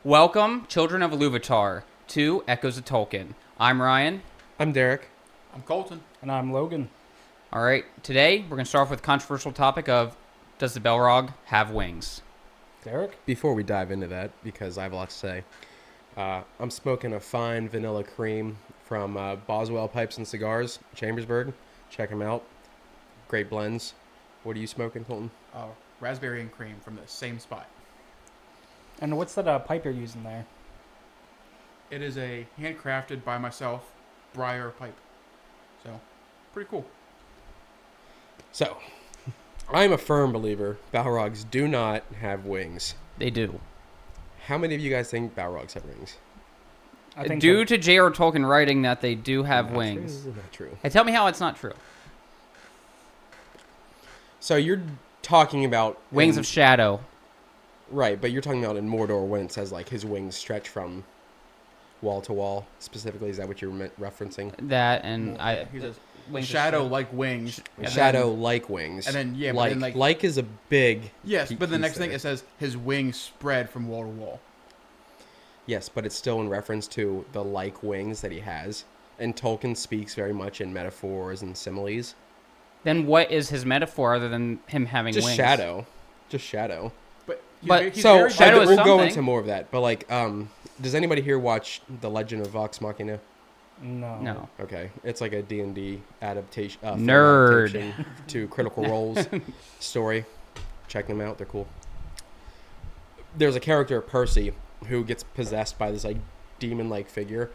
Welcome, children of Iluvatar, to Echoes of Tolkien. I'm Ryan. I'm Derek. I'm Colton. And I'm Logan. All right, today we're going to start off with the controversial topic of, does the Balrog have wings? Derek? Before we dive into that, because I have a lot to say, I'm smoking a fine vanilla cream from Boswell Pipes and Cigars, Chambersburg. Check them out. Great blends. What are you smoking, Colton? Raspberry and cream from the same spot. And what's that pipe you're using there? It is a handcrafted by myself briar pipe. So, pretty cool. So, I'm a firm believer Balrogs do not have wings. They do. How many of you guys think Balrogs have wings? I think Due to J.R.R. Tolkien writing that they do have Not wings. True, not true. Hey, tell me how it's not true. So you're talking about Wings of Shadow. Right, but you're talking about in Mordor when it says like his wings stretch from wall to wall. Specifically, is that what you're referencing? That and He says wings of shadow-like wings. and Shadow-like wings. And then, yeah, but like, then, like is a big... Yes, but the piece next thing there. it says his wings spread from wall to wall. Yes, but it's still in reference to the like wings that he has. And Tolkien speaks very much in metaphors and similes. Then what is his metaphor other than him having Just wings? shadow. Just shadow. But he's So, very Shadow is we'll go something. into more of that. But, like, does anybody here watch The Legend of Vox Machina? No. No. Okay. It's like a D&D adaptation. Film Nerd. adaptation to Critical Role's story. Check them out. They're cool. There's a character, Percy, who gets possessed by this, like, demon-like figure.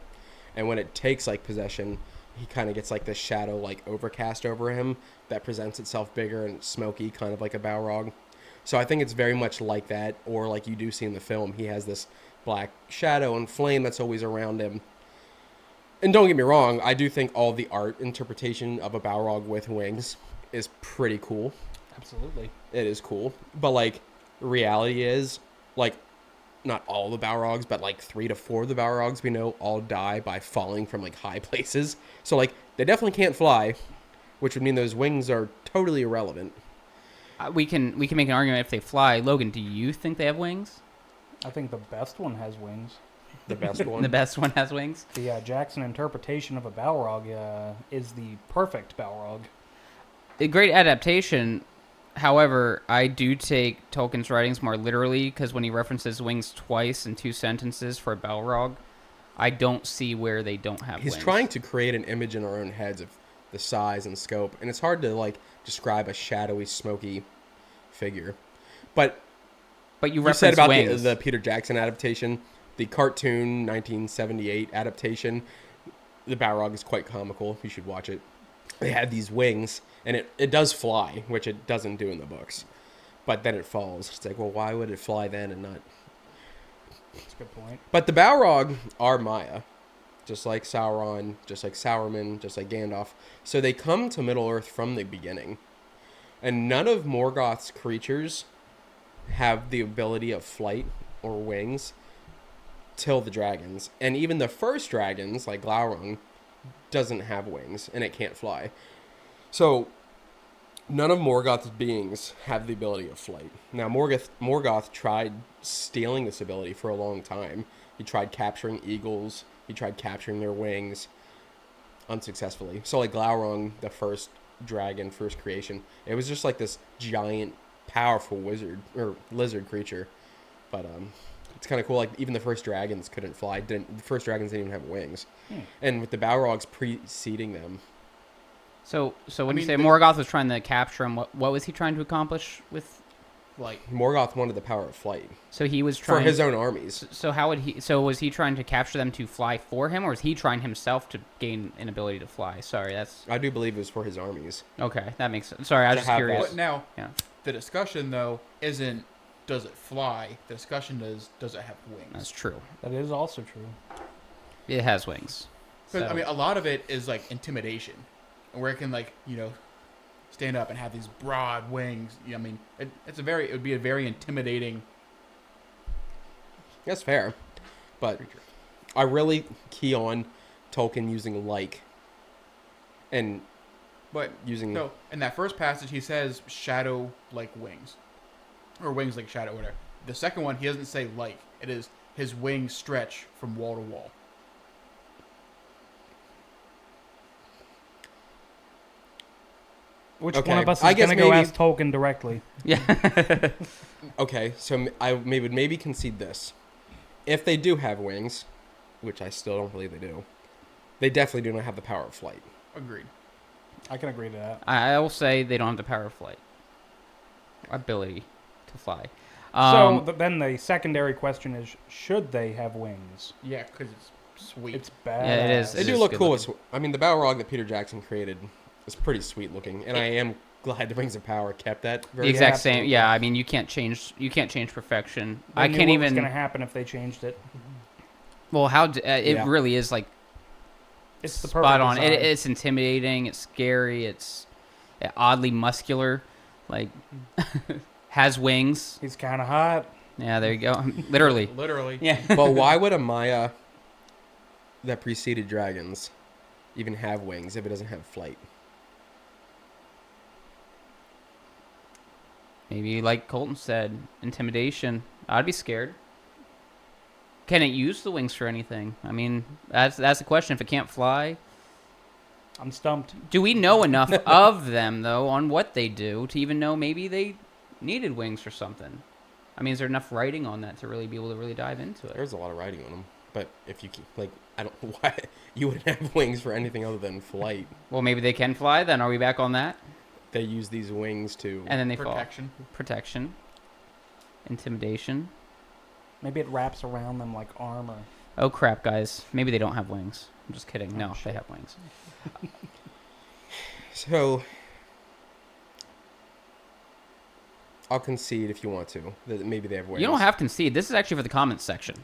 And when it takes, like, possession, he kind of gets, like, this shadow, like, overcast over him that presents itself bigger and smoky, kind of like a Balrog. So I think it's very much like that, or like you do see in the film, he has this black shadow and flame that's always around him. And don't get me wrong, I do think all the art interpretation of a Balrog with wings is pretty cool. Absolutely. It is cool. But, like, reality is, like, not all the Balrogs, but, like, 3 to 4 of the Balrogs we know all die by falling from, like, high places. So, like, they definitely can't fly, which would mean those wings are totally irrelevant. We can make an argument if they fly. Logan, do you think they have wings? I think the best one has wings. The best one. The best one has wings? The Jackson interpretation of a Balrog is the perfect Balrog. A great adaptation. However, I do take Tolkien's writings more literally because when he references wings twice in 2 sentences for a Balrog, I don't see where they don't have He's wings. trying to create an image in our own heads of the size and scope, and it's hard to, like, describe a shadowy, smoky figure. But you said reference about wings. the Peter Jackson adaptation, the cartoon 1978 adaptation, the Balrog is quite comical. You should watch it. They had these wings, and it does fly, which it doesn't do in the books. But then it falls. It's like, well, why would it fly then and not? That's a good point. But the Balrog are Maya, just like Sauron, just like Sauron, just like Gandalf. So they come to Middle-earth from the beginning. And none of Morgoth's creatures have the ability of flight or wings till the dragons. And even the first dragons, like Glaurung, doesn't have wings, and it can't fly. So none of Morgoth's beings have the ability of flight. Now, Morgoth tried stealing this ability for a long time. He tried capturing eagles. He tried capturing their wings unsuccessfully. So, like, Glaurung, the first dragon, first creation, it was just like this giant, powerful lizard creature. But it's kind of cool. Like, even the first dragons couldn't fly. The first dragons didn't even have wings. And with the Balrogs preceding them. So when you say Morgoth was trying to capture him, what was he trying to accomplish with? Like, Morgoth wanted the power of flight So he was trying for his own armies. So how would he? So was he trying to capture them to fly for him, or was he trying himself to gain an ability to fly? Sorry, that's I do believe it was for his armies. okay. That makes sense. Sorry, I was To just have curious. but now, Yeah. the discussion, though, isn't does it fly? The discussion is, does it have wings? That's true. That is also true. It has wings. 'Cause, So- I mean, a lot of it is, like, intimidation. Where it can, like, stand up and have these broad wings. I mean, it would be a very intimidating. That's fair. But I really key on Tolkien using like and But using so in that first passage, he says shadow like wings, or wings like shadow, whatever. The second one, he doesn't say like. It is his wings stretch from wall to wall. Which Okay, one of us I is guess going to go maybe- ask Tolkien directly? Yeah. Okay, so I would maybe concede this. If they do have wings, which I still don't believe they do, they definitely do not have the power of flight. Agreed. I can agree to that. I will say they don't have the power of flight. Ability to fly. Then the secondary question is, should they have wings? Yeah, because it's sweet. It's bad. Yeah, it is. They It do look good cool. looking. I mean, the Balrog that Peter Jackson created is pretty sweet looking, and I am glad the Rings of Power kept that. The Very exact absolutely. same. Yeah, I mean, you can't change perfection. They I knew can't what was even. going to happen if they changed it. Well, it Yeah. really is like It's the perfect spot on. design. It's intimidating. It's scary. It's oddly muscular. Like has wings. He's kind of hot. Yeah, there you go. Literally. Literally. Yeah. But why would a Maya that preceded dragons even have wings if it doesn't have flight? Maybe like Colton said, intimidation. I'd be scared. Can it use the wings for anything? I mean, that's the question. If it can't fly, I'm stumped. do we know enough of them though on what they do to even know maybe they needed wings for something? I mean, is there enough writing on that to really be able to really dive into it? There's a lot of writing on them, but if you keep I don't know why you wouldn't have wings for anything other than flight. Well, maybe they can fly. Then are we back on that? They use these wings to. And then they Protection. fall. Protection. Intimidation. Maybe it wraps around them like armor. Oh crap, guys! Maybe they don't have wings. I'm just kidding. Oh, No, they shit. have wings. So I'll concede if you want to that maybe they have wings. You don't have to concede. This is actually for the comments section.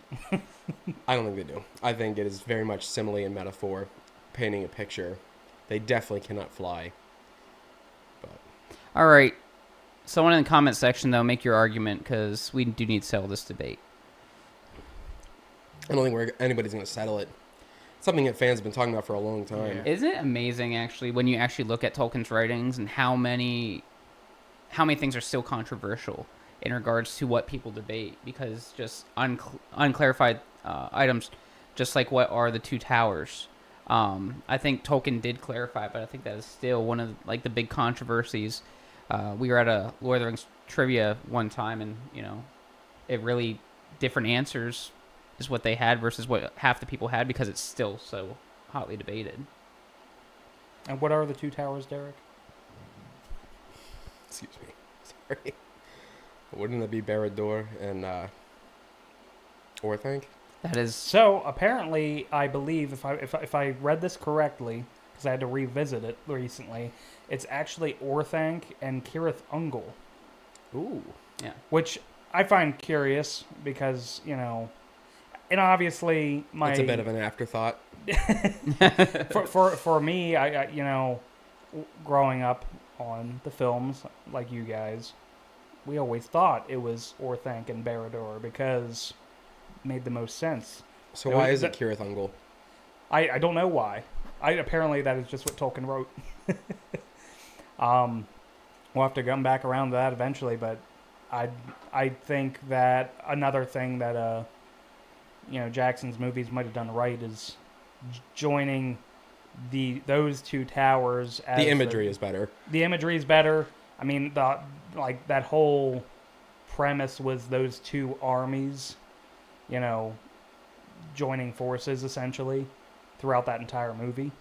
I don't think they do. I think it is very much simile and metaphor, painting a picture. They definitely cannot fly. But All right. Someone in the comment section, though, make your argument because we do need to settle this debate. I don't think anybody's going to settle it. It's something that fans have been talking about for a long time. Yeah. Isn't it amazing, actually, when you actually look at Tolkien's writings and how many things are still controversial in regards to what people debate? Because just unclarified items, just like what are the two towers. I think Tolkien did clarify, but I think that is still one of the big controversies. We were at a Lord of the Rings trivia one time, and it really different answers is what they had versus what half the people had because it's still so hotly debated. And what are the two towers, Derek? Excuse me. Sorry. Wouldn't that be Barad-dûr and Orthanc? That is So apparently, I believe if I read this correctly, because I had to revisit it recently, it's actually Orthanc and Cirith Ungol, Ooh. which I find curious because and obviously my It's a bit of an afterthought. for me, I growing up on the films like you guys, we always thought it was Orthanc and Barad-dûr because it made the most sense. So It why was- is it Cirith Ungol? I don't know why. Apparently that is just what Tolkien wrote. We'll have to come back around to that eventually, but I think that another thing that Jackson's movies might have done right is joining those two towers. As The imagery is better. The imagery is better. I mean, that whole premise was those two armies, joining forces essentially throughout that entire movie.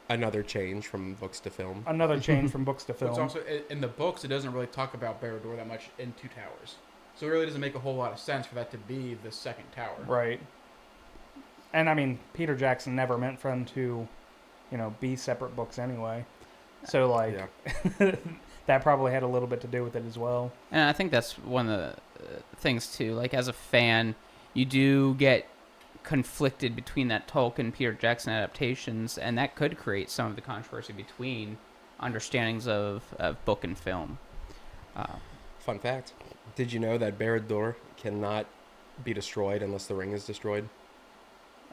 Another change from books to film. Another change from books to It's film. also in the books. It doesn't really talk about Barad-dûr that much in Two Towers, so it really doesn't make a whole lot of sense for that to be the second tower. Right. And I mean, Peter Jackson never meant for them to, be separate books anyway. So Yeah. that probably had a little bit to do with it as well. And I think that's one of the things too. Like as a fan, you do get conflicted between that Tolkien Peter Jackson adaptations, and that could create some of the controversy between understandings of book and film. Fun fact. Did you know that Barad-dûr cannot be destroyed unless the ring is destroyed?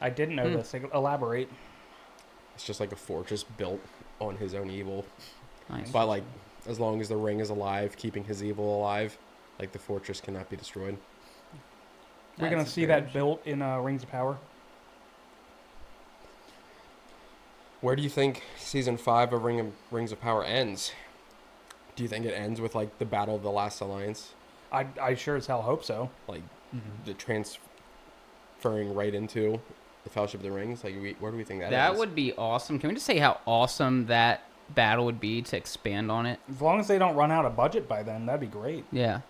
I didn't know this. Elaborate. It's just like a fortress built on his own evil. Nice. But as long as the ring is alive, keeping his evil alive, the fortress cannot be destroyed. We're gonna That's see very that built in Rings of Power. Where do you think season 5 of Rings of Power ends? Do you think it ends with like the Battle of the Last Alliance, I sure as hell hope so. like Mm-hmm. the transferring right into the Fellowship of the Rings? Like, where do we think that That ends? would be awesome. Can we just say how awesome that battle would be to expand on it? As long as they don't run out of budget by then, that'd be great. Yeah.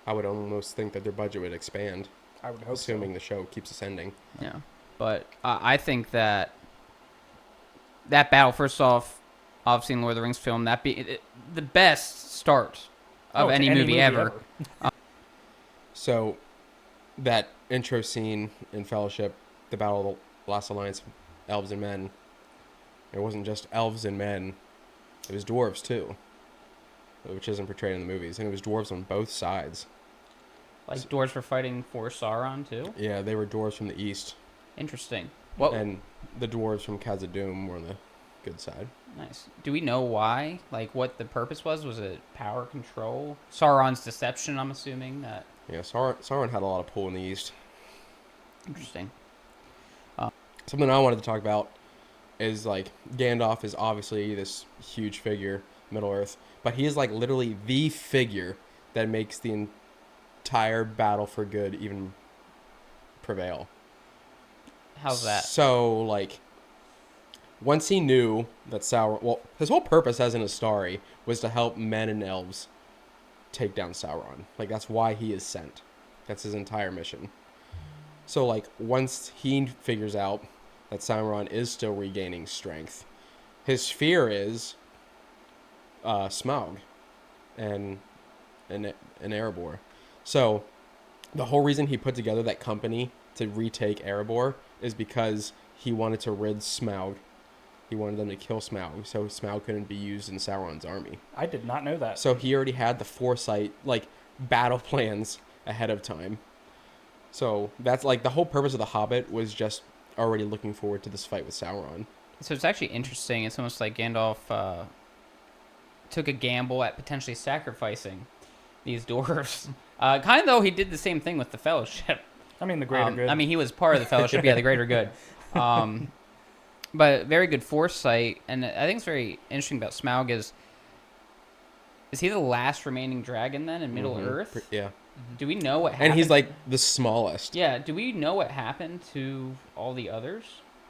I would almost think that their budget would expand, I would hope assuming so. the show keeps ascending. Yeah. But I think that battle, first off, obviously in Lord of the Rings film, that be the best start of Oh, to any movie ever. So, that intro scene in Fellowship, the Battle of the Last Alliance, elves and men. It wasn't just elves and men; it was dwarves too, which isn't portrayed in the movies, and it was dwarves on both sides. Like dwarves were fighting for Sauron too. Yeah, they were dwarves from the east, Interesting. What? and the dwarves from Khazad-dûm were on the good side. Nice. Do we know why? Like what the purpose was? Was it power control? Sauron's deception, I'm assuming. That Yeah, Sauron had a lot of pull in the east. interesting. Something I wanted to talk about is like Gandalf is obviously this huge figure, Middle Earth, but he is like literally the figure that makes the entire battle for good even prevail. How's that? So like, once he knew that Sauron, well, his whole purpose as an Astari was to help men and elves take down Sauron. Like that's why he is sent. That's his entire mission. So like, once he figures out that Sauron is still regaining strength, his fear is Smaug and Erebor. So the whole reason he put together that company to retake Erebor is because he wanted to rid Smaug. He wanted them to kill Smaug, so Smaug couldn't be used in Sauron's army. I did not know that. So he already had the foresight, like battle plans ahead of time. So that's like the whole purpose of The Hobbit was just already looking forward to this fight with Sauron. So it's actually interesting. It's almost like Gandalf took a gamble at potentially sacrificing these dwarves. Kind of though he did the same thing with the Fellowship. I mean, the greater good. I mean, he was part of the Fellowship. Yeah, the greater good. But very good foresight, and I think it's very interesting about Smaug is he the last remaining dragon then in Middle Earth? Yeah. Do we know what happened? And he's like the smallest. Yeah, do we know what happened to all the others?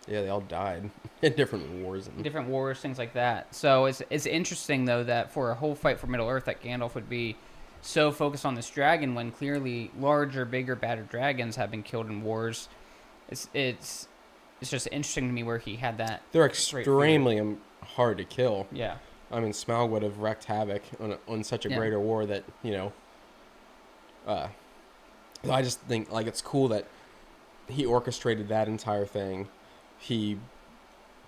Yeah, they all died in different wars. And Different wars, things like that. So it's interesting though that for a whole fight for Middle Earth that Gandalf would be so focused on this dragon when clearly larger, bigger, badder dragons have been killed in wars. It's just interesting to me where he had that. they're great extremely hard to kill. Yeah. I mean, Smaug would have wreaked havoc on such a Yeah. greater war that, you know. I just think like it's cool that he orchestrated that entire thing. He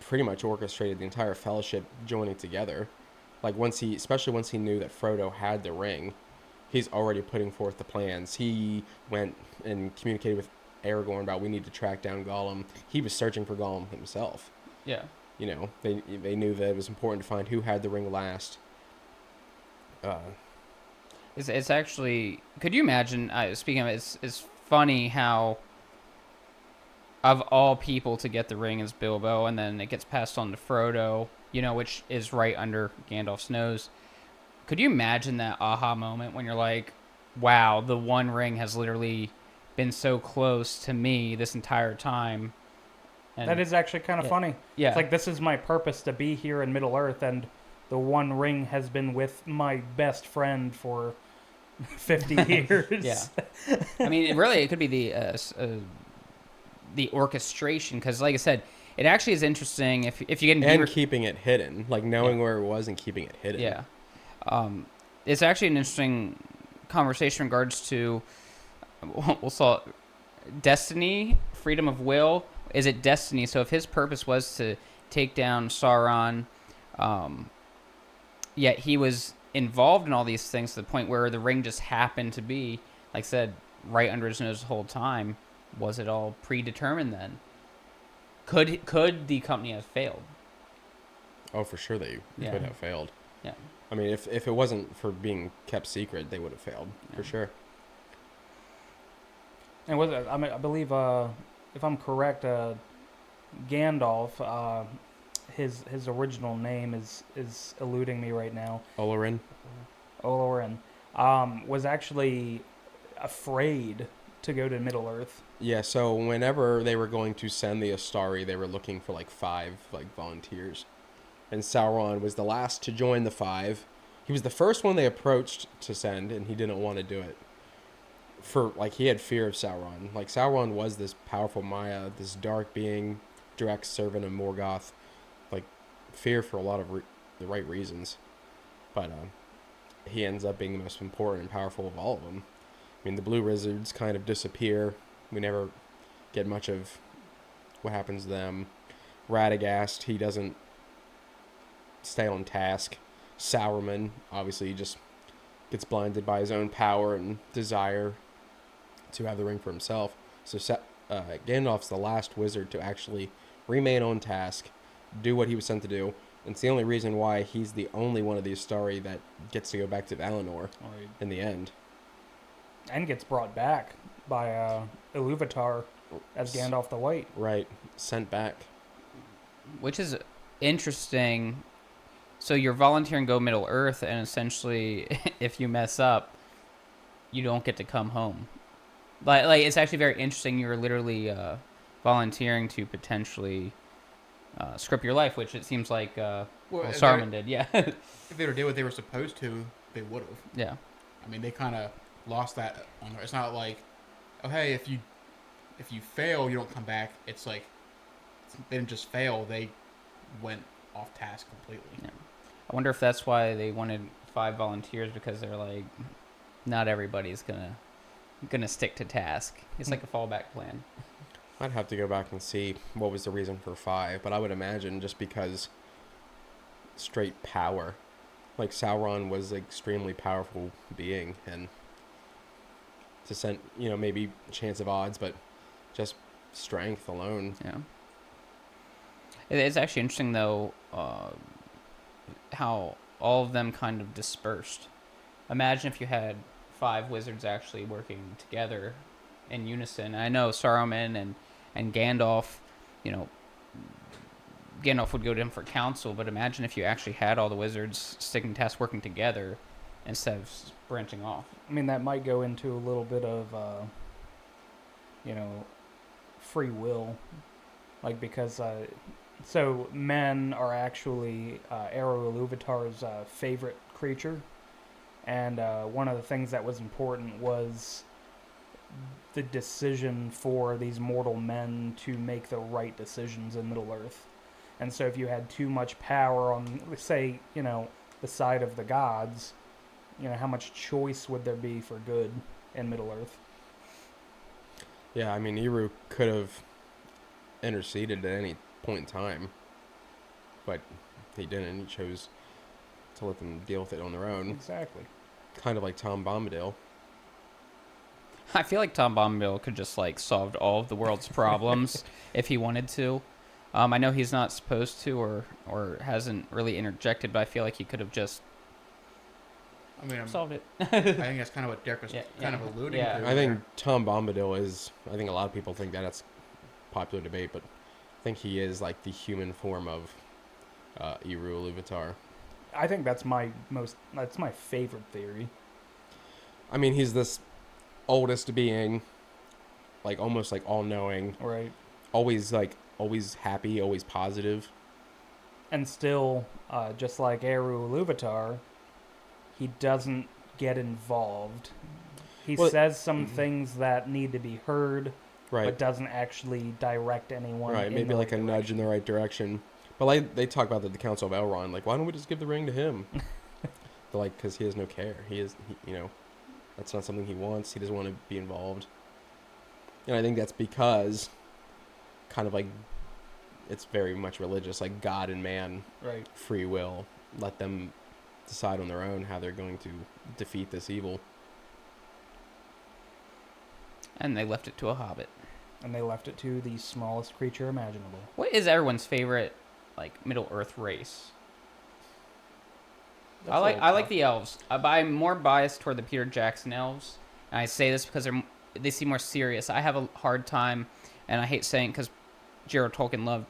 pretty much orchestrated the entire Fellowship joining together. Like especially once he knew that Frodo had the ring, he's already putting forth the plans. He went and communicated with Aragorn about we need to track down Gollum. He was searching for Gollum himself. Yeah. You know, they knew that it was important to find who had the ring last. It's actually. Could you imagine? Speaking of it, it's funny how, of all people to get the ring is Bilbo, and then it gets passed on to Frodo. You know, which is right under Gandalf's nose. Could you imagine that aha moment when you're like, "Wow, the One Ring has literally been so close to me this entire time." And that is actually kind of yeah. funny. Yeah. It's like, this is my purpose to be here in Middle Earth, and the One Ring has been with my best friend for 50 years. Yeah. I mean, it could be the orchestration, because, like I said, it actually is interesting if you get And keeping it hidden, like knowing where it was and keeping it hidden. Yeah. It's actually an interesting conversation in regards to, we'll call it destiny, freedom of will. Is it destiny? So if his purpose was to take down Sauron, yet he was involved in all these things to the point where the ring just happened to be, like I said, right under his nose the whole time. Was it all predetermined then? Could the company have failed? Oh, for sure they Yeah. could have failed. Yeah. I mean, if it wasn't for being kept secret, they would have failed, for sure. And was it, I believe, if I'm correct, Gandalf, his original name is eluding me right now. Olorin. Olorin, was actually afraid to go to Middle Earth. Yeah, so whenever they were going to send the Astari, they were looking for like 5 like volunteers. And Sauron was the last to join the 5. He was the first one they approached to send, and he didn't want to do it. For like, he had fear of Sauron. Like, Sauron was this powerful Maya, this dark being, direct servant of Morgoth. Like, fear for a lot of the right reasons. But he ends up being the most important and powerful of all of them. I mean, the Blue Wizards kind of disappear. We never get much of what happens to them. Radagast, he doesn't stay on task. Sauron, obviously, just gets blinded by his own power and desire to have the ring for himself. So Gandalf's the last wizard to actually remain on task, do what he was sent to do. And it's the only reason why he's the only one of the Astari that gets to go back to Valinor in the end. And gets brought back by Ilúvatar as Gandalf the White. Right. Sent back. Which is interesting. So you're volunteering to go Middle Earth, and essentially, if you mess up, you don't get to come home. Like it's actually very interesting. You're literally volunteering to potentially script your life, which it seems like Saruman did. Yeah. If they did what they were supposed to, they would have. Yeah. I mean, they kind of lost that on there. It's not like, oh hey, if you fail, you don't come back. It's like they didn't just fail; they went off task completely. Yeah. I wonder if that's why they wanted 5 volunteers, because they're like, not everybody's gonna stick to task. It's like a fallback plan. I'd have to go back and see what was the reason for 5, but I would imagine just because straight power. Like, Sauron was an extremely powerful being, and to send, maybe chance of odds, but just strength alone. Yeah. It's actually interesting, though, how all of them kind of dispersed. Imagine if you had 5 wizards actually working together in unison. I know Saruman and Gandalf, Gandalf would go to him for counsel, but imagine if you actually had all the wizards sticking to task working together instead of branching off. I mean, that might go into a little bit of, free will. Like, because, so men are actually Eru Ilúvatar's favorite creature. And one of the things that was important was the decision for these mortal men to make the right decisions in Middle-earth. And so if you had too much power on, say, the side of the gods, how much choice would there be for good in Middle-earth? Yeah, I mean, Eru could have interceded at any point in time, but he didn't. He chose to let them deal with it on their own. Exactly. Kind of like Tom Bombadil. I feel like Tom Bombadil could just solved all of the world's problems if he wanted to. I know he's not supposed to or hasn't really interjected, but I feel like he could have just solved it. I think that's kind of what Derek was kind of alluding to. I think Tom Bombadil is, I think a lot of people think that's popular debate, but I think he is like the human form of Eru Ilúvatar. I think that's my favorite theory. I mean, he's this oldest being, almost all-knowing. Right. Always happy, always positive. And still, just like Eru Ilúvatar, he doesn't get involved. He says some things that need to be heard, right, but doesn't actually direct anyone. Right, maybe like a nudge in the right direction. But they talk about the Council of Elrond, why don't we just give the ring to him? Because he has no care. He that's not something he wants. He doesn't want to be involved. And I think that's because kind of it's very much religious, like God and man, right, free will. Let them decide on their own how they're going to defeat this evil. And they left it to a hobbit. And they left it to the smallest creature imaginable. What is everyone's favorite Middle-earth race? That's I like the elves. I'm more biased toward the Peter Jackson elves. And I say this because they seem more serious. I have a hard time, and I hate saying because J.R.R. Tolkien loved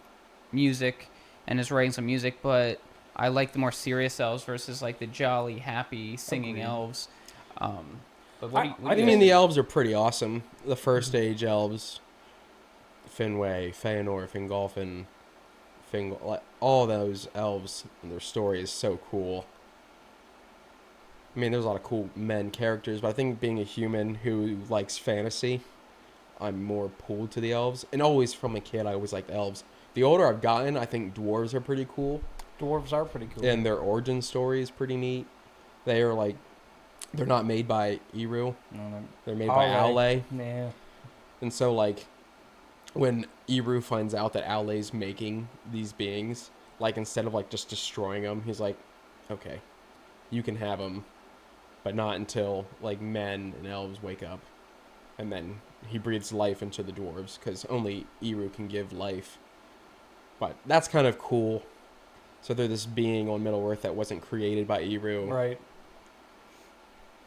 music and his writings of music, but I like the more serious elves versus like the jolly, happy, singing Agreed. elves. But what do you, I what do I you mean, guys the think? elves are pretty awesome. The first age elves, Finwë, Feanor, Fingolfin, like, all those elves and their story is so cool. I mean, there's a lot of cool men characters, but I think being a human who likes fantasy, I'm more pulled to the elves. And always from a kid, I always liked elves. The older I've gotten, I think dwarves are pretty cool. Dwarves are pretty cool. And their origin story is pretty neat. They are like, they're not made by Eru. No, They're made by Aule. Yeah. And so, like, when Eru finds out that Aule's making these beings, like, instead of, like, just destroying them, he's like, okay, you can have them, but not until, like, men and elves wake up. And then he breathes life into the dwarves, because only Eru can give life. But that's kind of cool. So they're this being on Middle-earth that wasn't created by Eru. Right.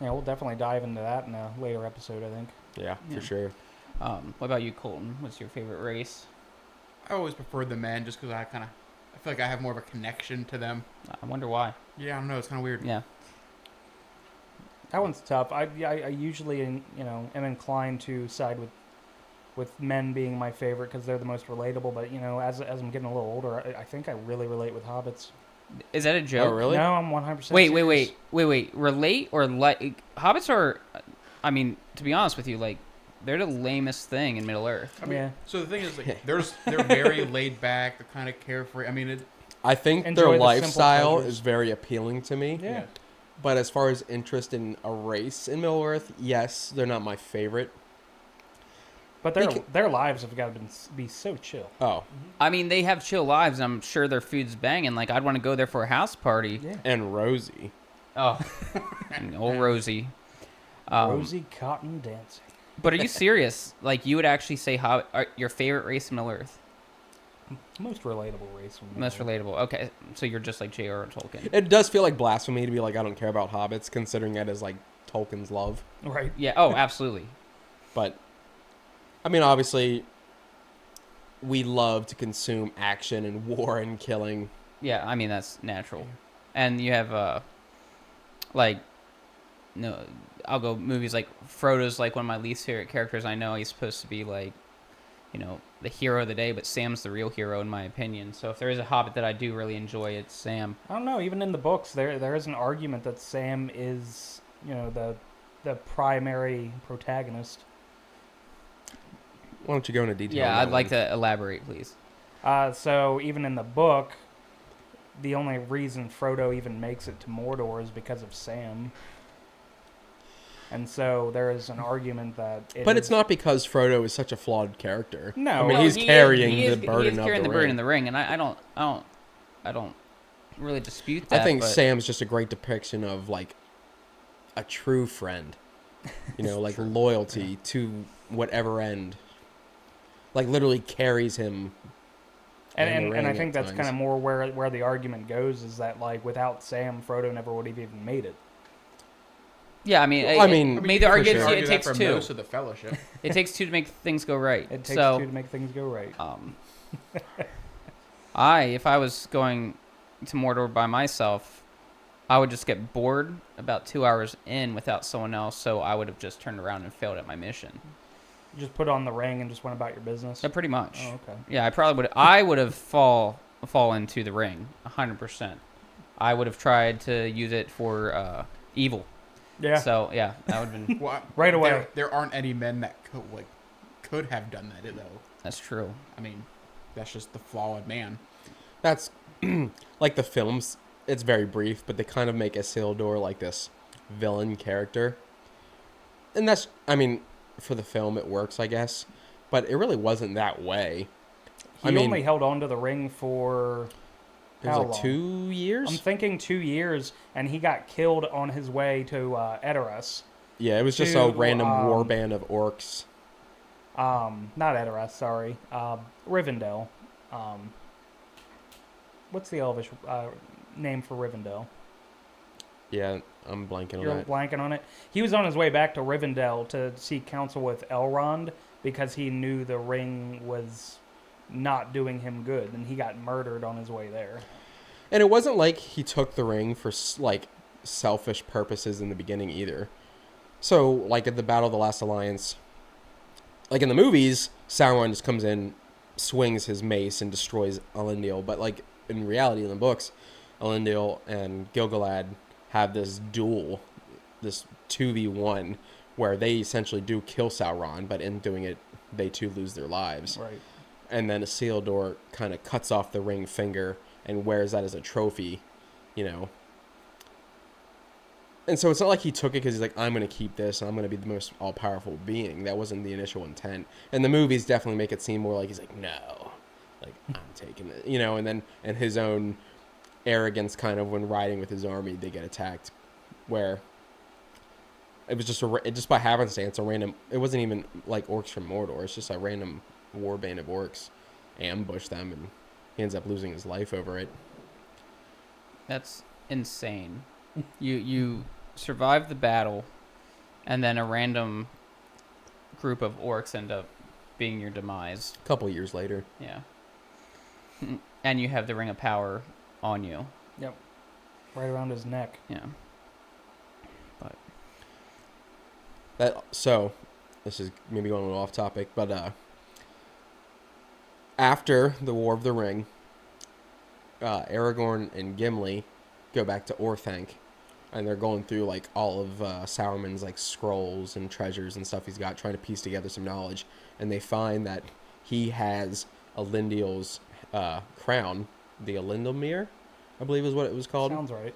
Yeah, we'll definitely dive into that in a later episode, I think. Yeah, Yeah. for sure. What about you, Colton? What's your favorite race? I always preferred the men just because I feel like I have more of a connection to them. I wonder why. Yeah, I don't know. It's kind of weird. Yeah. That one's tough. I usually, am inclined to side with men being my favorite because they're the most relatable. But as I'm getting a little older, I think I really relate with hobbits. Is that a joke? Oh, really? No, I'm 100%. Wait. Relate or like hobbits are? I mean, to be honest with you, like they're the lamest thing in Middle Earth. I mean, Yeah. So the thing is, like, they're very laid back. They're kind of carefree. I mean, I think Enjoy their the simple lifestyle pleasures. is very appealing to me. Yeah. But as far as interest in a race in Middle Earth, yes, they're not my favorite. But their lives have got to be so chill. Oh, I mean, they have chill lives. I'm sure their food's banging. Like I'd want to go there for a house party. Yeah. and Rosie. Oh, old Rosie. Rosie Cotton dancing. But are you serious? Like you would actually say your favorite race in Middle Earth? Most relatable race. from Most Middle relatable. Okay, so you're just like J.R.R. Tolkien. It does feel like blasphemy to be like, I don't care about hobbits, considering that is like Tolkien's love. Earth. Right. Yeah. Oh, absolutely. But, I mean, obviously, we love to consume action and war and killing. Yeah. I mean that's natural. And you have no, I'll go movies like Frodo's like one of my least favorite characters. I know he's supposed to be like, the hero of the day, but Sam's the real hero in my opinion. So if there is a Hobbit that I do really enjoy, it's Sam. I don't know. Even in the books, there is an argument that Sam is, the primary protagonist. Why don't you go into detail? Yeah, on that I'd like one? to elaborate, please. So even in the book, the only reason Frodo even makes it to Mordor is because of Sam. And so there is an argument that. But it's not because Frodo is such a flawed character. No. I mean, No, he's carrying the burden of the ring. in the ring, and I don't really dispute that. I think but Sam's just a great depiction of like a true friend. Like loyalty to whatever end. Like literally carries him. in the And I ring think at that's times. kind of more where the argument goes is that like without Sam, Frodo never would have even made it. yeah, I mean, I mean, made the for argument. sure. It argue takes that for two. most of the Fellowship. It takes two to make things go right. It takes so, two to make things go right. if I was going to Mordor by myself, I would just get bored about 2 hours in without someone else. So I would have just turned around and failed at my mission. You just put on the ring and just went about your business. Yeah, pretty much. Oh, okay. Yeah, I probably would. I would have fall into the ring 100%. I would have tried to use it for evil. Yeah. So yeah, that would have been. Well, Right away. There aren't any men that could have done that though. That's true. I mean, that's just the flawed man. That's like the films. It's very brief, but they kind of make Isildur like this villain character. And that's, I mean, for the film it works, I guess. But it really wasn't that way. He I mean, only held on to the ring for it was how like long? 2 years? I'm thinking 2 years, and he got killed on his way to Edoras. Yeah, it was just a to, random warband of orcs. Not Edoras, sorry. Rivendell. What's the Elvish name for Rivendell? Yeah, I'm blanking on You're that. blanking on it. He was on his way back to Rivendell to seek counsel with Elrond because he knew the ring was not doing him good, and he got murdered on his way there. And it wasn't like he took the ring for like selfish purposes in the beginning either. So, like at the Battle of the Last Alliance, like in the movies, Sauron just comes in, swings his mace, and destroys Elendil. But like in reality, in the books, Elendil and Gil-galad have this duel, this 2v1, where they essentially do kill Sauron, but in doing it, they too lose their lives. Right. And then Isildur kind of cuts off the ring finger and wears that as a trophy, you know. And so it's not like he took it because he's like, I'm going to keep this and I'm going to be the most all-powerful being. That wasn't the initial intent. And the movies definitely make it seem more like he's like, no, like, I'm taking it, you know. And then and his own arrogance kind of when riding with his army, they get attacked, where it was just just by happenstance, a random, it wasn't even like orcs from Mordor. It's just a random warband of orcs ambush them, and he ends up losing his life over it. That's insane. You survive the battle, and then a random group of orcs end up being your demise. A couple years later. Yeah. And you have the Ring of Power on you. Yep. Right around his neck. Yeah. But So, this is maybe going a little off topic, but after the War of the Ring, Aragorn and Gimli go back to Orthanc, and they're going through like all of Sauron's like scrolls and treasures and stuff he's got, trying to piece together some knowledge, and they find that he has Elendil's crown, the Elendilmere, I believe is what it was called. Sounds right.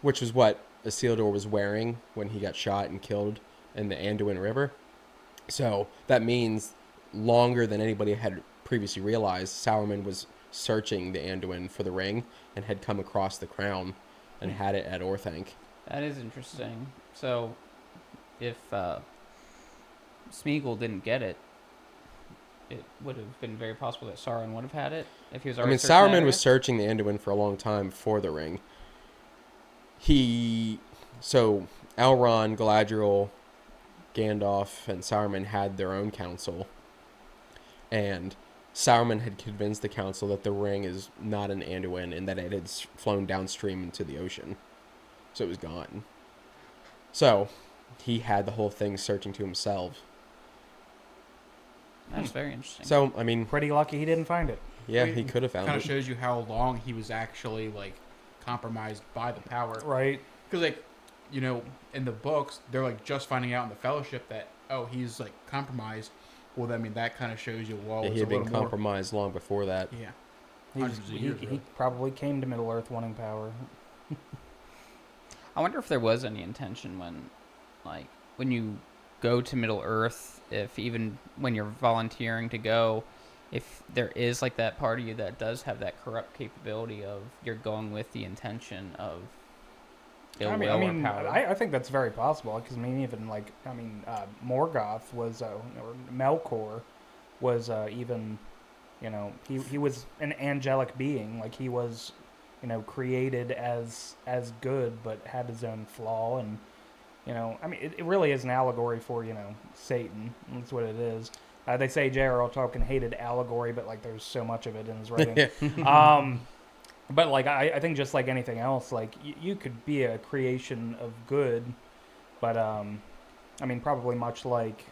Which was what Isildur was wearing when he got shot and killed in the Anduin River. So that means longer than anybody had previously realized, Sauron was searching the Anduin for the ring and had come across the crown and had it at Orthanc. that is interesting. So, if Smeagol didn't get it, it would have been very possible that Sauron would have had it if he was I already mean, searching that Sauron area. was searching the Anduin for a long time for the ring. So Elrond, Galadriel, Gandalf, and Saruman had their own council, and Saruman had convinced the council that the ring is not an Anduin and that it had flown downstream into the ocean, so it was gone. So he had the whole thing searching to himself. That's very interesting. So I mean, Pretty lucky he didn't find it. yeah, he could have found Kind it. of shows you how long he was actually like compromised by the power. Right. Because like, you know, in the books, they're like just finding out in the Fellowship that he's like compromised. Well, I mean that kind of shows you Yeah, it's he a had been little more. compromised long before that. Yeah. He, Hundreds of years he ago. probably came to Middle Earth wanting power. I wonder if there was any intention when you go to Middle Earth, if even when you're volunteering to go, if there is like that part of you that does have that corrupt capability of you're going with the intention of ill will or power. I think that's very possible because even Morgoth was or Melkor was even, he was an angelic being, like he was, created as good but had his own flaw, and it really is an allegory for Satan. That's what it is. They say J.R.R. Tolkien hated allegory, but like there's so much of it in his writing. But like I think just like anything else, like you could be a creation of good, but probably much like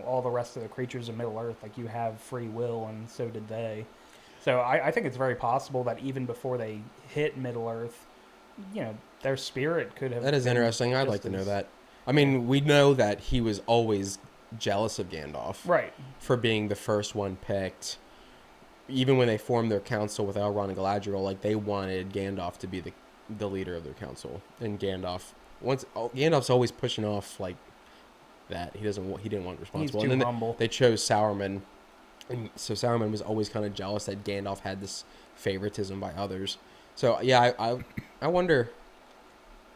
all the rest of the creatures of Middle Earth, like you have free will, and so did they. So I think it's very possible that even before they hit Middle Earth, their spirit could have. That is been interesting. I'd just like to know as- that. I mean, we know that he was always jealous of Gandalf Right. for being the first one picked. Even when they formed their council with Elrond and Galadriel, like they wanted Gandalf to be the leader of their council, and Gandalf's always pushing off like that. He didn't want He's responsible. too And then humble. they chose Sauron, and so Sauron was always kind of jealous that Gandalf had this favoritism by others. So yeah, I wonder,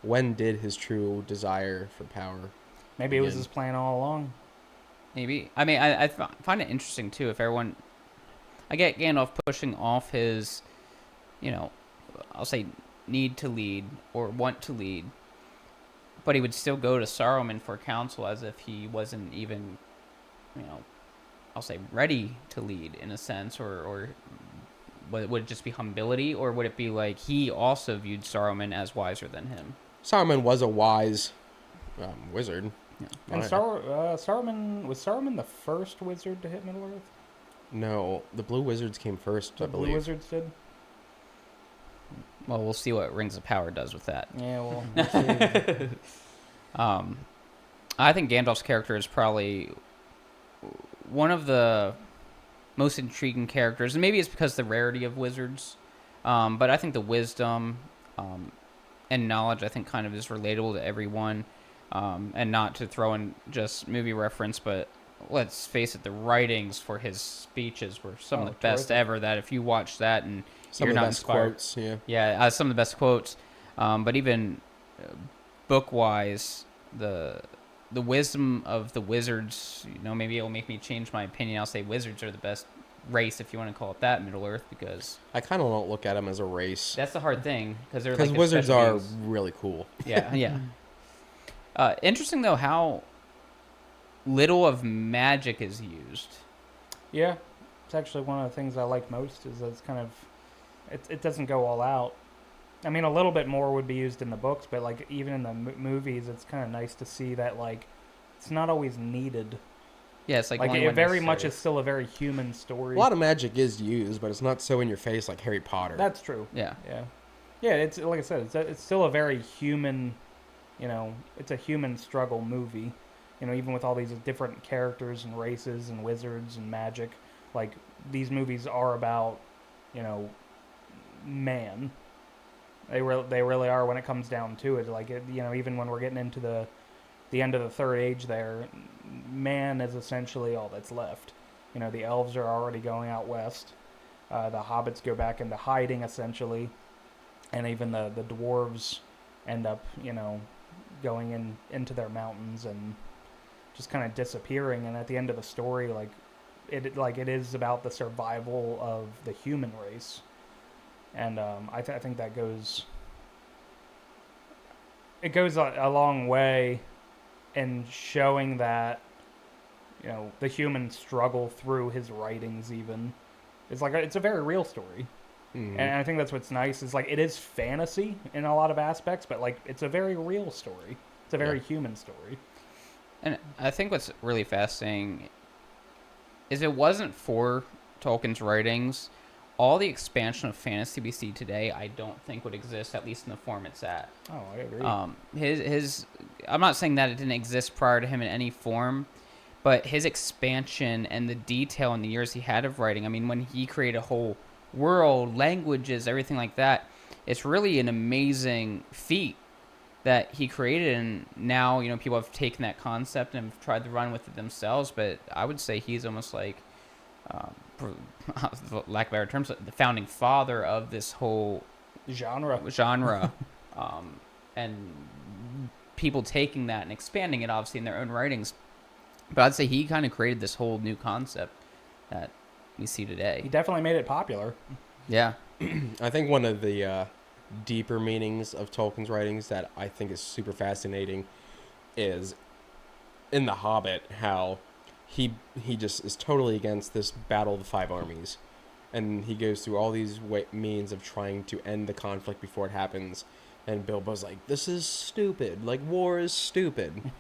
when did his true desire for power? Maybe it was begin? his plan all along. Maybe. I mean, I find it interesting too if everyone. I get Gandalf pushing off his, I'll say need to lead or want to lead, but he would still go to Saruman for counsel as if he wasn't even, I'll say ready to lead in a sense, or would it just be humility, or would it be like he also viewed Saruman as wiser than him? Saruman was a wise wizard. Yeah. And Saruman was Saruman the first wizard to hit Middle Earth? No, the Blue Wizards came first, I The believe. Blue Wizards did. Well, we'll see what Rings of Power does with that. Yeah, well, we'll see. I think Gandalf's character is probably one of the most intriguing characters, and maybe it's because of the rarity of wizards, but I think the wisdom and knowledge, I think, kind of is relatable to everyone, and not to throw in just movie reference, but let's face it, the writings for his speeches were some of the best terrific. ever, that if you watch that and Some you're of the not best inspired, quotes, yeah. yeah, some of the best quotes, but even book-wise, the wisdom of the wizards, maybe it'll make me change my opinion. I'll say wizards are the best race, if you want to call it that, Middle Earth, because I kind of don't look at them as a race. that's the hard thing, because they're Because like wizards are specialties. really cool. Yeah, yeah. Interesting though how little of magic is used. Yeah, it's actually one of the things I like most is that it's kind of, it doesn't go all out. I mean, a little bit more would be used in the books, but like even in the movies, it's kind of nice to see that like it's not always needed. Yeah, it's like Like only it when very much necessary. is still a very human story. A lot of magic is used, but it's not so in your face like Harry Potter. That's true. Yeah. Yeah. It's like I said, it's still a very human. It's a human struggle movie. Even with all these different characters and races and wizards and magic, like these movies are about, man. They really are when it comes down to it. Like even when we're getting into the end of the Third Age, there, man is essentially all that's left. The elves are already going out west. The hobbits go back into hiding essentially, and even the dwarves end up going into their mountains and just kind of disappearing. And at the end of the story, it is about the survival of the human race. And I think that goes a long way in showing that the human struggle through his writings. Even it's a very real story. Mhm. And I think that's what's nice is it is fantasy in a lot of aspects, but it's a very real story. It's a very human story. And I think what's really fascinating is it wasn't for Tolkien's writings, all the expansion of fantasy we see today, I don't think would exist, at least in the form it's at. Oh, I agree. His I'm not saying that it didn't exist prior to him in any form, but his expansion and the detail in the years he had of writing, I mean, when he created a whole world, languages, everything like that, it's really an amazing feat that he created. And now, people have taken that concept and have tried to run with it themselves, but I would say he's almost like, for lack of better terms, the founding father of this whole Genre. And people taking that and expanding it, obviously, in their own writings. But I'd say he kind of created this whole new concept that we see He today. definitely made it popular. Yeah. I think one of the deeper meanings of Tolkien's writings that I think is super fascinating is in The Hobbit, how he just is totally against this battle of the five armies, and he goes through all these means of trying to end the conflict before it happens, and Bilbo's like, this is stupid, like war is stupid.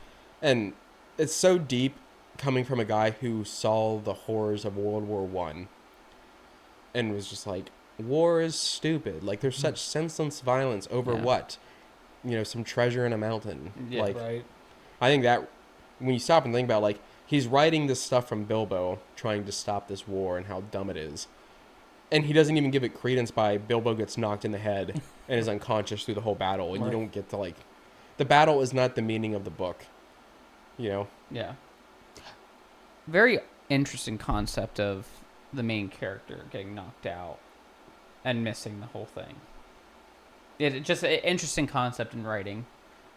And it's so deep coming from a guy who saw the horrors of World War I and was just like, war is stupid, like there's such senseless violence over what, some treasure in a mountain. Yeah, like Right. I think that when you stop and think about, he's writing this stuff from Bilbo trying to stop this war and how dumb it is, and he doesn't even give it credence by Bilbo gets knocked in the head and is unconscious through the whole battle, and Right. you don't get to the battle is not the meaning of the book, Yeah. Very interesting concept of the main character getting knocked out and missing the whole thing. It just an interesting concept in writing.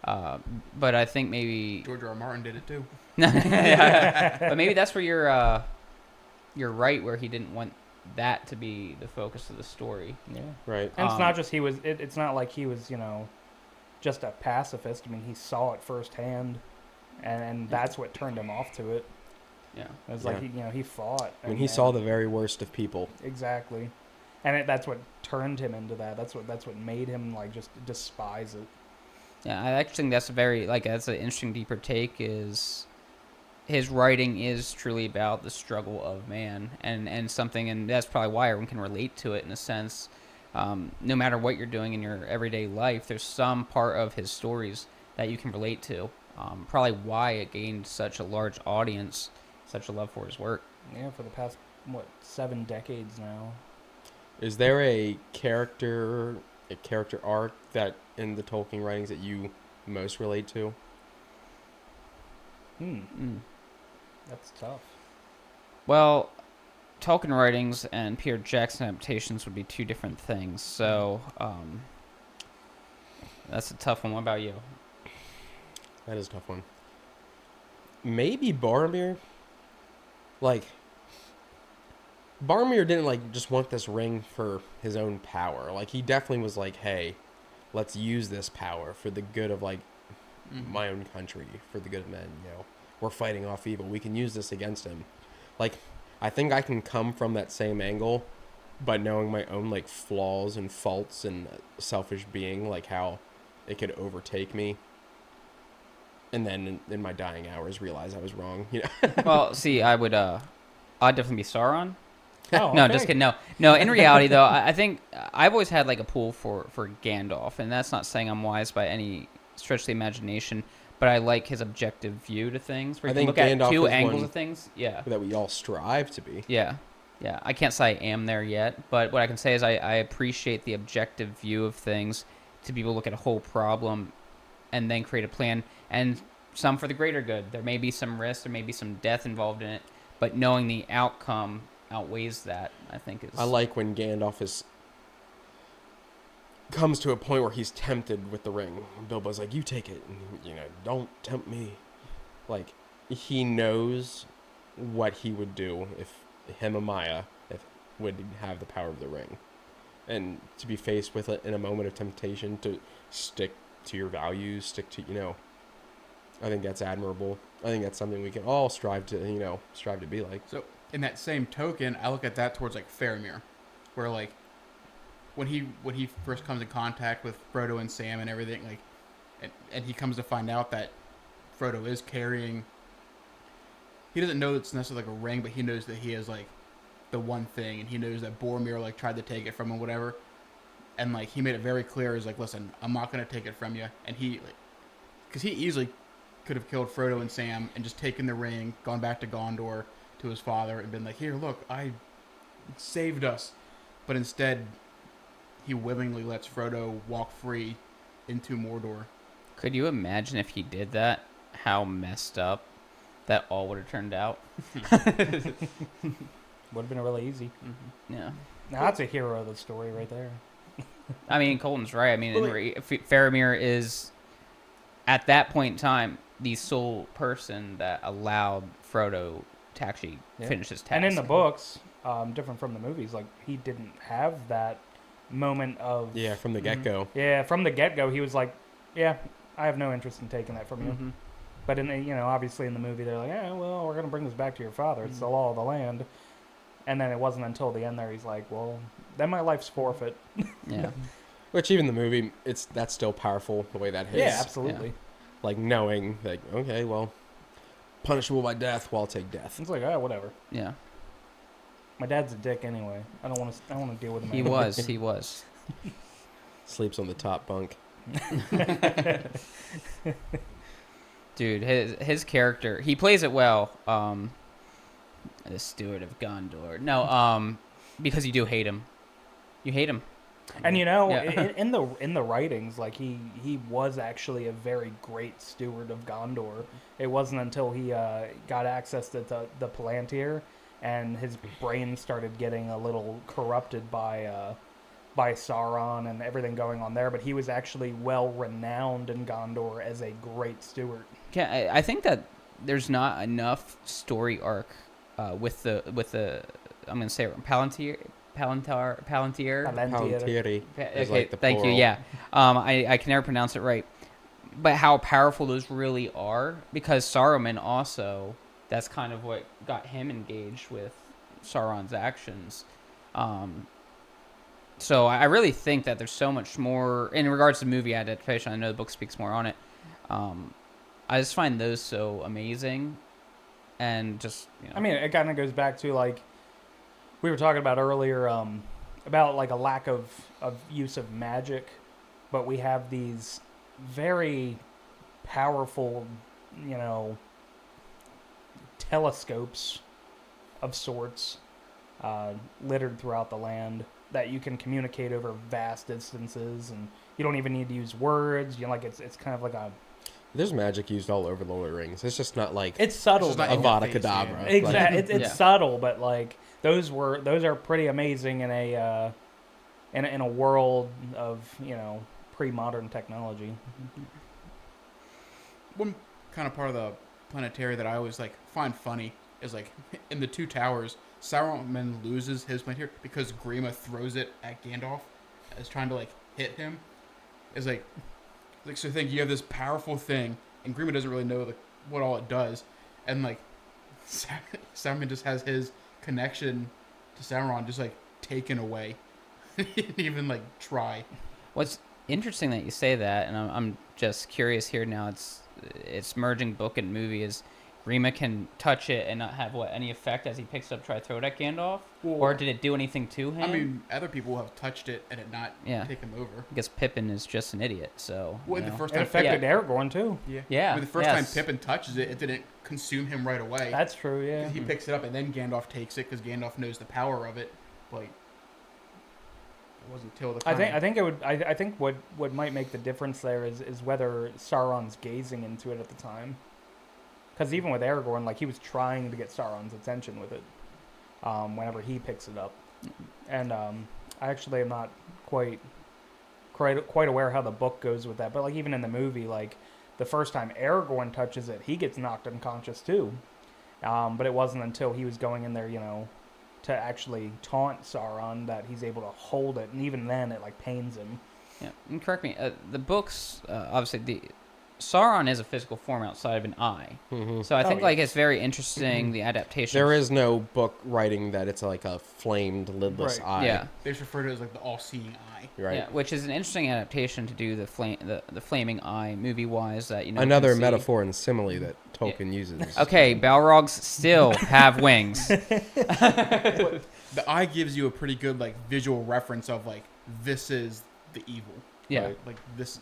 But I think maybe George R.R. Martin did it too. but maybe that's where you're right, where he didn't want that to be the focus of the story. Yeah. Right. And it's not just he was. It's not like he was, just a pacifist. I mean, he saw it firsthand, and that's what turned him off to it. Yeah. It was like he fought. I mean, he saw the very worst of people. Exactly, and that's what turned him into that. That's what made him like just despise it. Yeah, I actually think that's that's an interesting deeper take. Is his writing is truly about the struggle of man and something, and that's probably why everyone can relate to it in a sense. No matter what you're doing in your everyday life, there's some part of his stories that you can relate to. Probably why it gained such a large audience, such a love for his work. Yeah, for the past 7 decades now. Is there a character arc that in the Tolkien writings that you most relate to? That's tough. Well, Tolkien writings and Peter Jackson adaptations would be two different things. So that's a tough one. What about you? That is a tough one. Maybe Boromir. Like, Boromir didn't just want this ring for his own power. Like, he definitely was like, hey, let's use this power for the good of my own country, for the good of men. We're fighting off evil. We can use this against him. Like, I think I can come from that same angle, but knowing my own flaws and faults and selfish being, how it could overtake me. And then in my dying hours, realize I was wrong. Well, see, I'd definitely be Sauron. Oh, No, okay. just kidding. No. In reality, though, I think I've always had a pull for Gandalf, and that's not saying I'm wise by any stretch of the imagination, but I like his objective view to things. Where I you can think look Gandalf at two is angles one of things. Yeah. that we all strive to be. Yeah. I can't say I am there yet, but what I can say is I appreciate the objective view of things to be able to look at a whole problem and then create a plan, and some for the greater good. There may be some risk, there may be some death involved in it, but knowing the outcome outweighs that, I think is... I like when Gandalf comes to a point where he's tempted with the ring. Bilbo's like, you take it, and, don't tempt me. He knows what he would do if him and Maya would have the power of the ring. And to be faced with it in a moment of temptation, to stick to your values, stick to, I think that's admirable. I think that's something we can all strive to be like. So, in that same token, I look at that towards Faramir, where when he first comes in contact with Frodo and Sam and everything, and he comes to find out that Frodo is carrying. He doesn't know it's necessarily a ring, but he knows that he has the one thing, and he knows that Boromir tried to take it from him, whatever, and he made it very clear. He's like, listen, I'm not gonna take it from you, and he because he easily could have killed Frodo and Sam and just taken the ring, gone back to Gondor to his father, and been like, here, look, I saved us. But instead, he willingly lets Frodo walk free into Mordor. Could you imagine if he did that, how messed up that all would have turned out? Would have been really easy. Yeah. Now, that's a hero of the story right there. I mean, Colton's right. I mean, Faramir is, at that point in time, the sole person that allowed Frodo to actually finish his task. And in the books, different from the movies, he didn't have that moment of... Yeah, from the get-go. Yeah, from the get-go, he was like, yeah, I have no interest in taking that from you. But in the, obviously in the movie, they're like, yeah, well, we're going to bring this back to your father. It's the law of the land. And then it wasn't until the end there he's like, well, then my life's forfeit. Yeah. Which even the movie, that's still powerful the way that hits. Yeah, absolutely. Knowing okay, well, punishable by death, well, I'll take death. It's like, oh, whatever. Yeah. My dad's a dick anyway. I don't want to deal with him. He anymore. He was. Sleeps on the top bunk. Dude, his character, he plays it well. The Steward of Gondor. No, because you do hate him. You hate him. And Yeah. in the writings, he was actually a very great steward of Gondor. It wasn't until he got access to the Palantir and his brain started getting a little corrupted by Sauron and everything going on there. But he was actually well renowned in Gondor as a great steward. I think that there's not enough story arc with the I'm gonna say it wrong. Palantir. Palantiri is Okay, like the thank you. plural. Yeah, I can never pronounce it right. But how powerful those really are, because Saruman also, that's kind of what got him engaged with Sauron's actions. So I really think that there's so much more in regards to movie adaptation. I know the book speaks more on it. I just find those so amazing, and just I mean, it kind of goes back to like we were talking about earlier about like a lack of use of magic, but we have these very powerful, telescopes of sorts littered throughout the land that you can communicate over vast distances, and you don't even need to use words. It's kind of like a. There's magic used all over the Lord of the Rings. It's just not like It's subtle. It's just not though. in your Avada face, Kedavra. yeah. Exactly. It's Yeah. subtle, but like those are pretty amazing in a in a world of pre-modern technology. One kind of part of the planetary that I always like find funny is like in the Two Towers, Saruman loses his planetary because Grima throws it at Gandalf as trying to like hit him. It's like so think you have this powerful thing and Grima doesn't really know what all it does, and like Saruman just has his connection to Sauron just like taken away. He didn't even like try. What's interesting that you say that, and I'm just curious here now. It's merging book and movie. Is Grima can touch it and not have any effect as he picks it up, try to throw it at Gandalf, or did it do anything to him? I mean, other people have touched it and it not Yeah. take him over. I guess Pippin is just an idiot. So Well, you the know. first It time affected Aragorn too. Yeah, I mean, the first yes. time Pippin touches it, it didn't consume him right away. That's true. Yeah. He picks it up and then Gandalf takes it because Gandalf knows the power of it. But it wasn't till the time. I think what might make the difference there is whether Sauron's gazing into it at the time. Because even with Aragorn, like he was trying to get Sauron's attention with it, whenever he picks it up, and I actually am not quite aware how the book goes with that. But like even in the movie, like the first time Aragorn touches it, he gets knocked unconscious too. But it wasn't until he was going in there, to actually taunt Sauron that he's able to hold it, and even then it like pains him. Yeah, and correct me. The books, obviously, Sauron is a physical form outside of an eye. Mm-hmm. So I think like yes. it's very interesting the adaptation. There is no book writing that it's like a flamed, lidless Right. eye. Yeah, They just refer to it as like the all-seeing eye. Right. yeah, which is an interesting adaptation to do the flaming eye movie wise. That Another can see. metaphor and simile that Tolkien uses. Okay, Balrogs still have wings. The eye gives you a pretty good like visual reference of like this is the evil. Yeah. right? Like this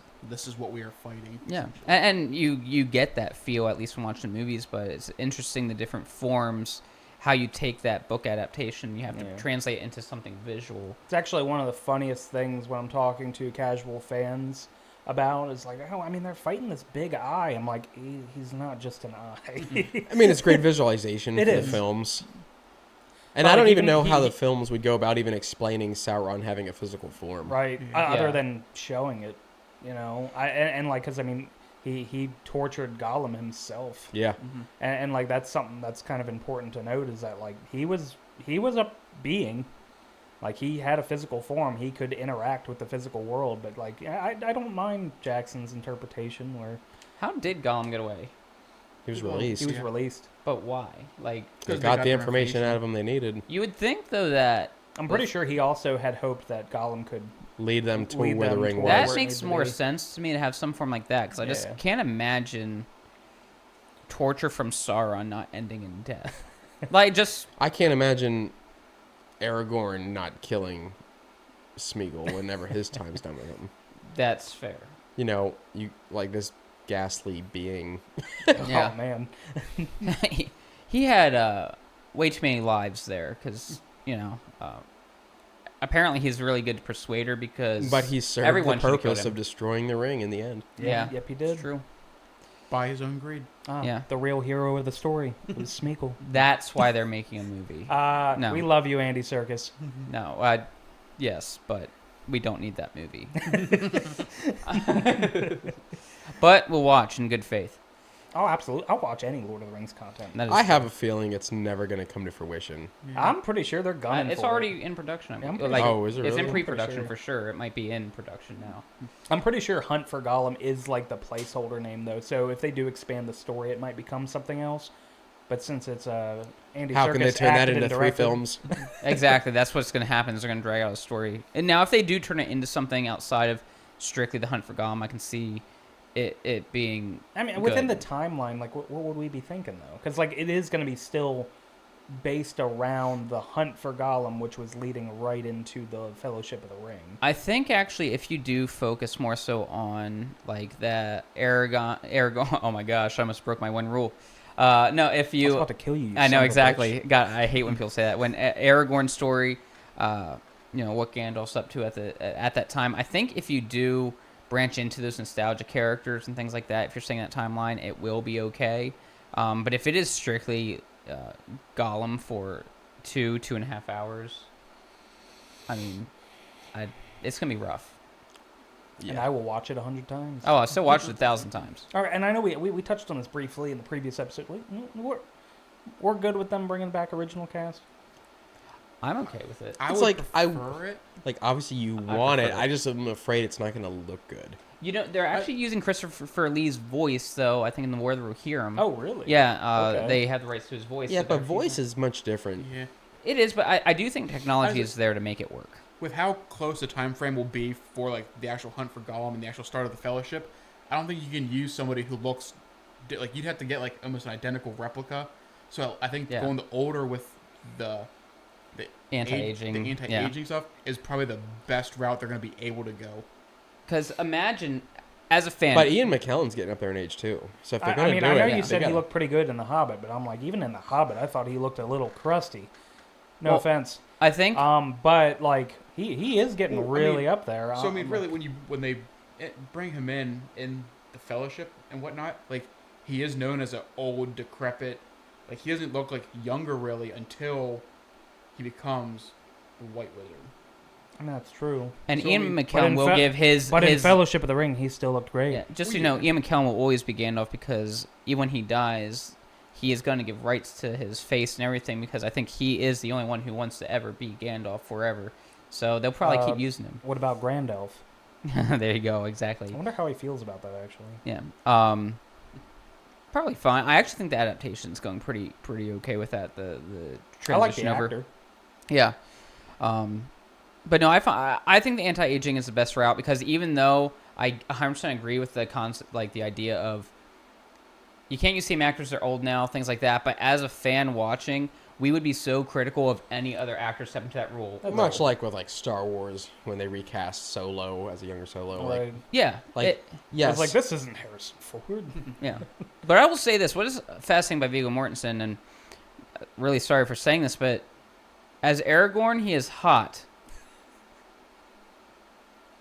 is what we are fighting. Yeah, and you get that feel at least from watching the movies, but it's interesting the different forms, how you take that book adaptation, you have to Yeah. translate it into something visual. It's actually one of the funniest things when I'm talking to casual fans about is like, oh, I mean, they're fighting this big eye. I'm like, he's not just an eye. I mean, it's great visualization It for is. the films. And But, I don't like, even know how he- the films would go about even explaining Sauron having a physical form. Right. Yeah. Other Yeah. than showing it, and like, because I mean, he tortured Gollum himself, Yeah. and like that's something that's kind of important to note is that like he was a being, like he had a physical form, he could interact with the physical world, but like I don't mind Jackson's interpretation where How did Gollum get away? He was Well, released. he was Yeah. released. But why? Like, They 'Cause got the information out of him they needed. you would think though that I'm pretty sure he also had hoped that Gollum could. Lead them to Lead where the them ring toward was. that where it makes needs to more be. sense to me to have some form like that, because I just Yeah. can't imagine torture from Sauron not ending in death. Like, just I can't imagine Aragorn not killing Smeagol whenever his time's done with him. that's fair. You know, you like this ghastly being. Yeah. Oh man. he had way too many lives there, because apparently he's really good persuader, because But he served everyone the should've killed purpose him. of destroying the ring in the end. Yeah. Yep, he It's did. true. By his own greed. Yeah. The real hero of the story was Smeagol. That's why they're making a movie. No. We love you, Andy Serkis. No, yes, but we don't need that movie. But we'll watch in good faith. Oh, absolutely. I'll watch any Lord of the Rings content. That is I true. have a feeling it's never going to come to fruition. I'm pretty sure they're gunning It's for already it. in production. Yeah, I'm pretty like, sure. Oh, is it It's really? in I'm pretty pre-production sure. for sure. It might be in production now. I'm pretty sure Hunt for Gollum is like the placeholder name, though. So if they do expand the story, it might become something else. But since it's Andy How Serkis can they turn that acted into and 3 directed- films? Exactly. That's what's going to happen. Is they're going to drag out a story. And now, if they do turn it into something outside of strictly the Hunt for Gollum, I can see it being. I mean, within the good. timeline, like, what would we be thinking, though? Because, like, it is going to be still based around the Hunt for Gollum, which was leading right into the Fellowship of the Ring. I think actually, if you do focus more so on like the Aragon. Oh my gosh, I almost broke my one rule. No, if I was you. about to kill you. I son know of a exactly. bitch. God, I hate when people say that. When Aragorn's story, what Gandalf's up to at that time. I think if you do branch into those nostalgia characters and things like that, if you're saying that timeline, it will be okay. But if it is strictly Gollum for 2.5 hours, I mean, it's gonna be rough. And I will watch it 100 times. Oh, I still watched it 1,000 times. All right, and I know we touched on this briefly in the previous episode. We're good with them bringing back original cast. I'm okay with it. I It's would like, I- prefer it. Like, obviously you I want it. prefer I just am afraid it's not going to look good. You know, they're actually using Christopher Lee's voice, though. I think in the War of the Rohirrim. Oh, really? Yeah, Okay. they have the rights to his voice. Yeah, so but they're voice using- is much different. Yeah. It is, but I do think technology As is there to make it work. With how close the time frame will be for like the actual Hunt for Gollum and the actual start of the Fellowship, I don't think you can use somebody who looks like you'd have to get like almost an identical replica. So I think Yeah. going the older with the Anti-aging. the anti-aging stuff is probably the best route they're going to be able to go. Because imagine, as a fan, But Ian McKellen's getting up there in age too. So if they're I going to mean, do I know it, you they said he gotta- looked pretty good in The Hobbit, but I'm like, even in The Hobbit, I thought he looked a little crusty. No Well, offense. I think But like he is getting Well, I really mean, up there. So I mean, really, when they bring him in the Fellowship and whatnot, like he is known as an old, decrepit. Like he doesn't look like younger really until he becomes the White Wizard. I mean, that's true. and so Ian we- McKellen will give his. But in his, Fellowship of the Ring, he still looked great. yeah, just so Well, you know, yeah. Ian McKellen will always be Gandalf because even when he dies, he is going to give rights to his face and everything because I think he is the only one who wants to ever be Gandalf forever. So they'll probably keep using him. What about Grandalf? There you go, I exactly. wonder how he feels about that, actually. Yeah. Probably fine. I actually think the adaptation's going pretty okay with that. The I like the transition over. actor. Yeah. But no, I think the anti-aging is the best route because even though I 100% agree with the concept, like the idea of you can't use same actors, they're old now, things like that. But as a fan watching, we would be so critical of any other actor stepping to that role. much like with like Star Wars when they recast Solo as a younger Solo. Like, Right. Yeah. like I yes, was like, this isn't Harrison Ford. Yeah. But I will say this. What is fascinating by Viggo Mortensen, and really sorry for saying this, but as Aragorn, he is hot.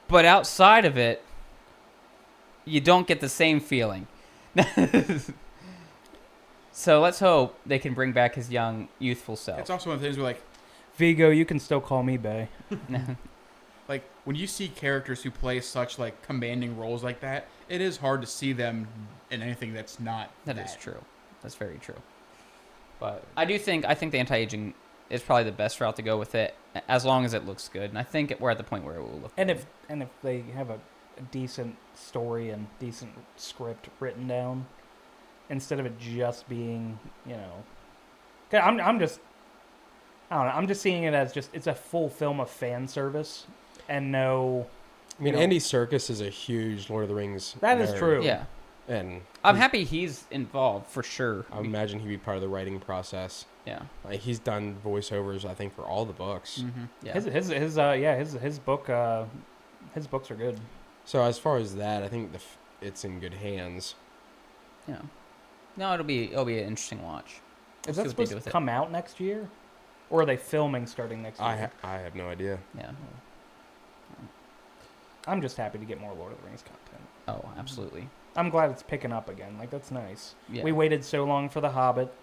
But outside of it, you don't get the same feeling. So let's hope they can bring back his young, youthful self. It's also one of the things where Vigo, you can still call me Bay. like when you see characters who play such like commanding roles like that, it is hard to see them in anything that's not That is true. That's very true. But I think the anti-aging is probably the best route to go with it, as long as it looks good. And I think we're at the point where it will look And good. if they have a decent story and decent script written down, instead of it just being, 'Kay, I'm just, I don't know. I'm just seeing it as it's a full film of fan service, and no. I mean, you know. Andy Serkis is a huge Lord of the Rings. That is nerd, true. Yeah. and I'm happy he's involved, for sure. I imagine he'd be part of the writing process. Yeah. Like he's done voiceovers, I think, for all the books. Mm-hmm. Yeah. His book his books are good. So as far as that, I think it's in good hands. Yeah. No, it'll be an interesting watch. Is We'll that see what they supposed do to with it. come out next year, or are they filming starting next year? I have no idea. Yeah. I'm just happy to get more Lord of the Rings content. Oh, absolutely. I'm glad it's picking up again. Like, that's nice. Yeah. We waited so long for The Hobbit,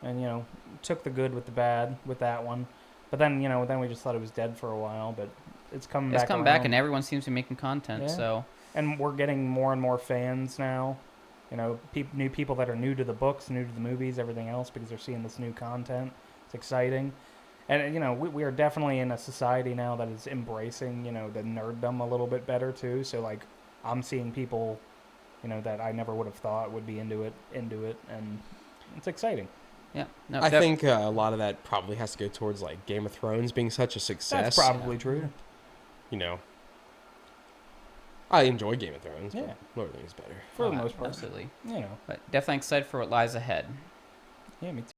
and took the good with the bad with that one. But then then we just thought it was dead for a while. But it's coming back. It's come back, around. and everyone seems to be making content. Yeah. So And we're getting more and more fans now. You know, new people that are new to the books, new to the movies, everything else, because they're seeing this new content. It's exciting. And, you know, we are definitely in a society now that is embracing, you know, the nerddom a little bit better, too. So, like, I'm seeing people, you know, that I never would have thought would be into it, and it's exciting. Yeah. No, I think a lot of that probably has to go towards, like, Game of Thrones being such a success. That's probably true. You know, I enjoy Game of Thrones, Yeah. but Lord of the Rings is better. For the most part. Absolutely. You know. But definitely excited for what lies ahead. Yeah, me too.